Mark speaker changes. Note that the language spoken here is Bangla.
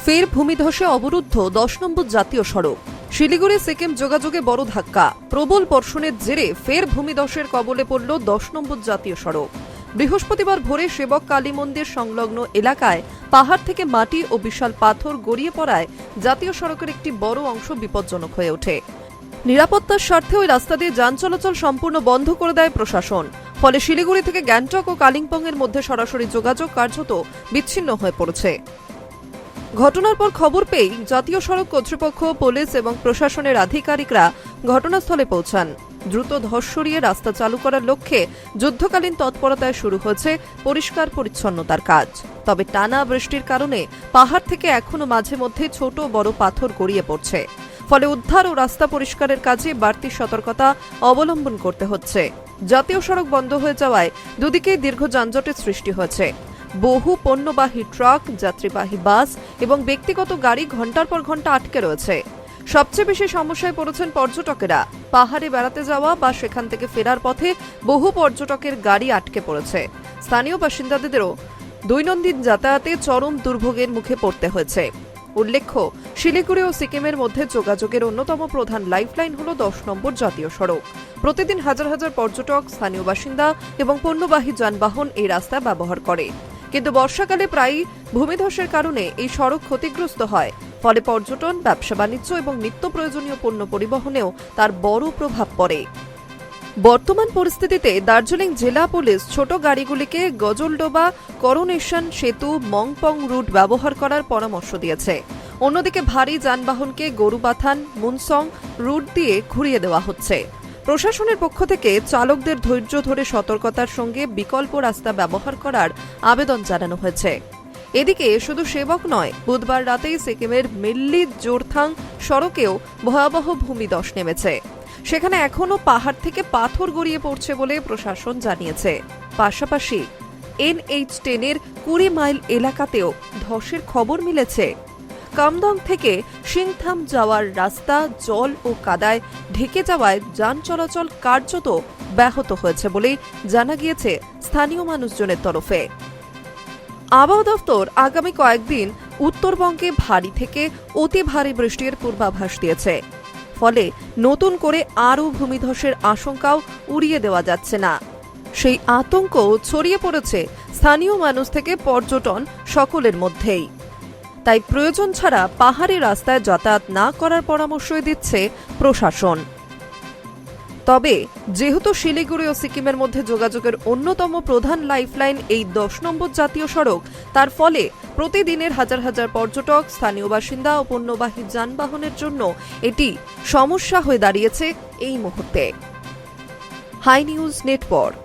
Speaker 1: ফের ভূমিধসে অবরুদ্ধ 10 নম্বর জাতীয় সড়ক। শিলিগুড়ি সিকিম যোগাযোগে বড় ধাক্কা। প্রবল বর্ষণের জেরে ফের ভূমিধসের কবলে পড়ল 10 নম্বর জাতীয় সড়ক। বৃহস্পতিবার ভোরে সেবক কালী মন্দির সংলগ্ন এলাকায় পাহাড় থেকে মাটি ও বিশাল পাথর গড়িয়ে পড়ায় জাতীয় সড়কের একটি বড় অংশ বিপজ্জনক হয়ে ওঠে। নিরাপত্তার স্বার্থে ওই রাস্তা দিয়ে যান চলাচল সম্পূর্ণ বন্ধ করে দেয় প্রশাসন। ফলে শিলিগুড়ি থেকে গ্যাংটক ও কালিম্পং এর মধ্যে সরাসরি যোগাযোগ কার্যত বিচ্ছিন্ন হয়ে পড়েছে। ঘটনার পর খবর পেয়ে জাতীয় সড়ক কর্তৃপক্ষ, পুলিশ এবং প্রশাসনের আধিকারিকরা ঘটনাস্থলে পৌঁছান। দ্রুত ধস সরিয়ে রাস্তা চালু করার লক্ষ্যে যুদ্ধকালীন তৎপরতায় শুরু হয়েছে পরিষ্কার পরিচ্ছন্নতার কাজ। তবে টানা বৃষ্টির কারণে পাহাড় থেকে এখনো মাঝে মধ্যে ছোট বড় পাথর গড়িয়ে পড়ছে। ফলে উদ্ধার ও রাস্তা পরিষ্কারের কাজে বাড়তি সতর্কতা অবলম্বন করতে হচ্ছে। জাতীয় সড়ক বন্ধ হয়ে যাওয়ায় দুদিকে দীর্ঘ যানজটের সৃষ্টি হয়েছে। বহু পণ্যবাহী ট্রাক, যাত্রীবাহী বাস এবং ব্যক্তিগত গাড়ি ঘন্টার পর ঘন্টা আটকে রয়েছে। সবচেয়ে বেশি সমস্যায় পড়েছেন পর্যটকেরা। পাহাড়ে বেড়াতে যাওয়া বা সেখান থেকে ফেরার পথে বহু পর্যটকের গাড়ি আটকে পড়েছে। স্থানীয় বাসিন্দাদেরও দৈনন্দিন যাতায়াতে চরম দুর্ভোগের মুখে পড়তে হয়েছে। উল্লেখ্য, শিলিগুড়ি ও সিকিমের মধ্যে যোগাযোগের অন্যতম প্রধান লাইফলাইন হল 10 নম্বর জাতীয় সড়ক। প্রতিদিন হাজার হাজার পর্যটক, স্থানীয় বাসিন্দা এবং পণ্যবাহী যানবাহন এই রাস্তা ব্যবহার করে। কিন্তু বর্ষাকালে প্রায়ই ভূমিধসের কারণে এই সড়ক ক্ষতিগ্রস্ত হয়। ফলে পর্যটন, ব্যবসা বাণিজ্য এবং নিত্য প্রয়োজনীয় পণ্য পরিবহনেও তার বড় প্রভাব পড়ে। বর্তমান পরিস্থিতিতে দার্জিলিং জেলা পুলিশ ছোট গাড়িগুলিকে গজলডোবা, করোনেশন সেতু, মংপং রুট ব্যবহার করার পরামর্শ দিয়েছে। অন্যদিকে ভারী যানবাহনকে গরুবাথান, মুনসং রুট দিয়ে ঘুরিয়ে দেওয়া হচ্ছে। প্রশাসনের পক্ষ থেকে চালকদের ধৈর্য ধরে সতর্কতার সঙ্গে বিকল্প রাস্তা ব্যবহার করার আবেদন জানানো হয়েছে। এদিকে শুধু সেবক নয়, বুধবার রাতেই সিকিমের মিল্লি জোরথাং সড়কেও ভয়াবহ ভূমিধস নেমেছে। সেখানে এখনও পাহাড় থেকে পাথর গড়িয়ে পড়ছে বলে প্রশাসন জানিয়েছে। পাশাপাশি NH10 এর 20 মাইল এলাকাতেও ধসের খবর মিলেছে। কামদং থেকে সিংথাম যাওয়ার রাস্তা জল ও কাদায় ঢেকে যাওয়ায় যান চলাচল কার্যত ব্যাহত হয়েছে বলেই জানা গিয়েছে স্থানীয় মানুষজনের তরফে। আবহাওয়া দফতর আগামী কয়েকদিন উত্তরবঙ্গে ভারী থেকে অতি ভারী বৃষ্টির পূর্বাভাস দিয়েছে। ফলে নতুন করে আরও ভূমিধসের আশঙ্কাও উড়িয়ে দেওয়া যাচ্ছে না। সেই আতঙ্ক ছড়িয়ে পড়েছে স্থানীয় মানুষ থেকে পর্যটন সকলের মধ্যেই। তাই প্রয়োজন ছাড়া পাহাড়ি রাস্তায় যাতায়াত না করার পরামর্শই দিচ্ছে প্রশাসন। তবে যেহেতু শিলিগুড়ি ও সিকিমের মধ্যে যোগাযোগের অন্যতম প্রধান লাইফলাইন এই 10 নম্বর জাতীয় সড়ক, তার ফলে প্রতিদিনের হাজার হাজার পর্যটক, স্থানীয় বাসিন্দা ও পণ্যবাহী যানবাহনের জন্য এটি সমস্যা হয়ে দাঁড়িয়েছে এই মুহূর্তে। Hi news network.